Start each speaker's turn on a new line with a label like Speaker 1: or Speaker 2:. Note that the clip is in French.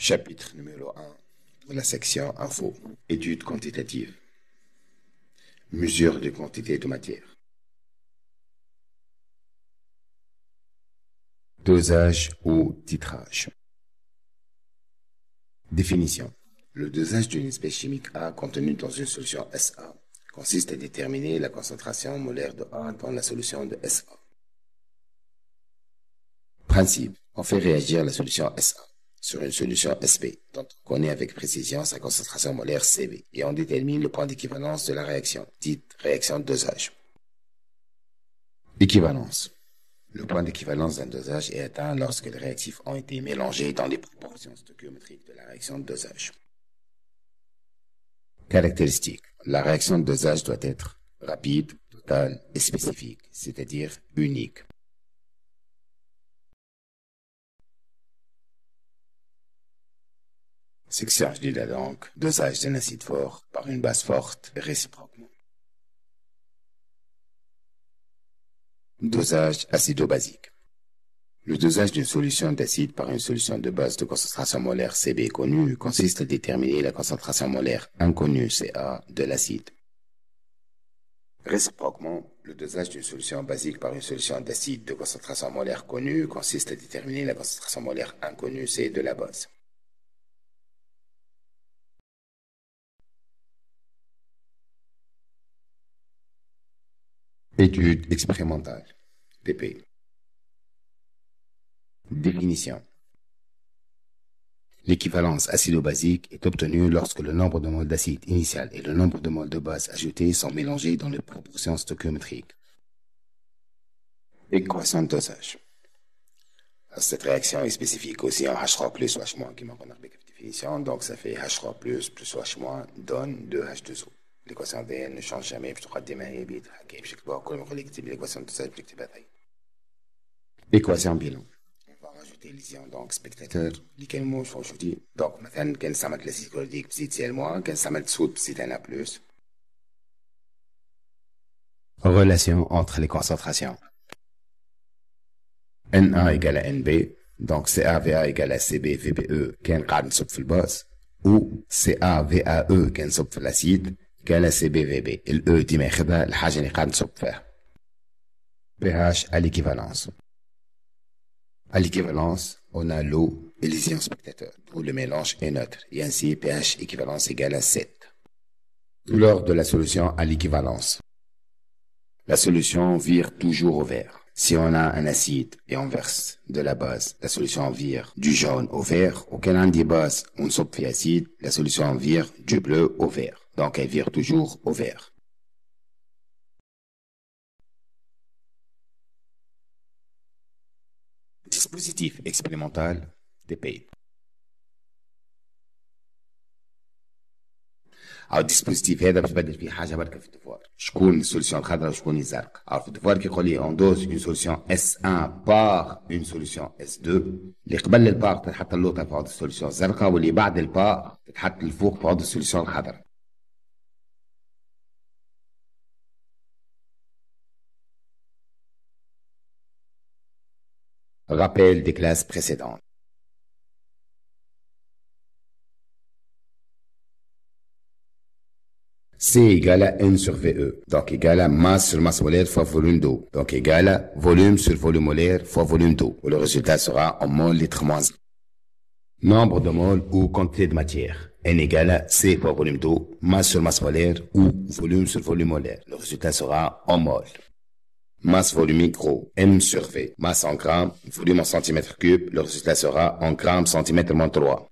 Speaker 1: Chapitre numéro 1 de la section Info. Études quantitatives. Mesure de quantité de matière. Dosage ou titrage. Définition. Le dosage d'une espèce chimique A contenue dans une solution SA consiste à déterminer la concentration molaire de A dans la solution de SA. Principe. On fait réagir la solution SA sur une solution SP, dont on connaît avec précision sa concentration molaire CB, et on détermine le point d'équivalence de la réaction, dite réaction de dosage. Équivalence. Le point d'équivalence d'un dosage est atteint lorsque les réactifs ont été mélangés dans les proportions stoichiométriques de la réaction de dosage. Caractéristiques. La réaction de dosage doit être rapide, totale et spécifique, c'est-à-dire unique. Section de la langue. Dosage d'un acide fort par une base forte réciproquement. Dosage acido-basique. Le dosage d'une solution d'acide par une solution de base de concentration molaire Cb connue consiste à déterminer la concentration molaire inconnue Ca de l'acide. Réciproquement, le dosage d'une solution basique par une solution d'acide de concentration molaire connue consiste à déterminer la concentration molaire inconnue C de la base. Étude expérimentale. DP. Définition. L'équivalence acido-basique est obtenue lorsque le nombre de moles d'acide initial et le nombre de moles de base ajoutés sont mélangés dans les proportions stoichiométriques. Équation de dosage. Cette réaction est spécifique aussi en H3 plus ou H- qui manque en définition, donc ça fait H3 plus H- donne 2H2O. L'équation دي ne change jamais باش تقدمها هي بيدها كي باش نكتبوها كل مرة اللي كتب l'équation de dosage باش نكتبها هي. Équation bilan. On va rajouter les ions donc spectateur اللي كان موش موجودين. donc مثلا كان استعملت الأسيد كلوريديك بزيت CL- كان استعملت صوت بزيت Na+. Relation entre les concentrations. Na égale à Nb, donc CaVa égale à CbVbE كان قاعد نصب في الباص ou CaVaE كان نصب في الأسيد كان CbVb. الE ديما ياخدها الحاجة اللي قاعد نصب فيها. pH à l'équivalence. À l'équivalence, on a l'eau et les ions spectateurs, où le mélange est neutre, et ainsi pH équivalence égale à 7. Lors de la solution à l'équivalence, la solution vire toujours au vert. Si on a un acide et on verse de la base, la solution vire du jaune au vert. Auquel un des bases, on soupe fait acide, la solution vire du bleu au vert. Donc elle vire toujours au vert. Dispositif expérimental DP. او الديسبوزيتيف هذا باش نبدل فيه حاجه بركه في الدفوار. شكون السوليسيون الخضراء وشكون الزرقاء؟ او في الدفوار كيقول لي اون دوز اون سوليسيون اس 1 بار اون سوليسيون اس 2. اللي قبل البار تتحط اللوطه في عود السوليسيون الزرقاء واللي بعد البار تتحط الفوق في عود السوليسيون الخضراء. Rappel des classes précédentes. C égale à N sur VE, donc égale à masse sur masse molaire fois volume d'eau, donc égale à volume sur volume molaire fois volume d'eau, où le résultat sera en mol litre moins 1. Nombre de moles ou quantité de matière. N égale à C fois volume d'eau, masse sur masse molaire ou volume sur volume molaire. Le résultat sera en mol. Masse volumique gros, M sur V. Masse en grammes, volume en centimètres cubes, le résultat sera en grammes centimètres moins 3.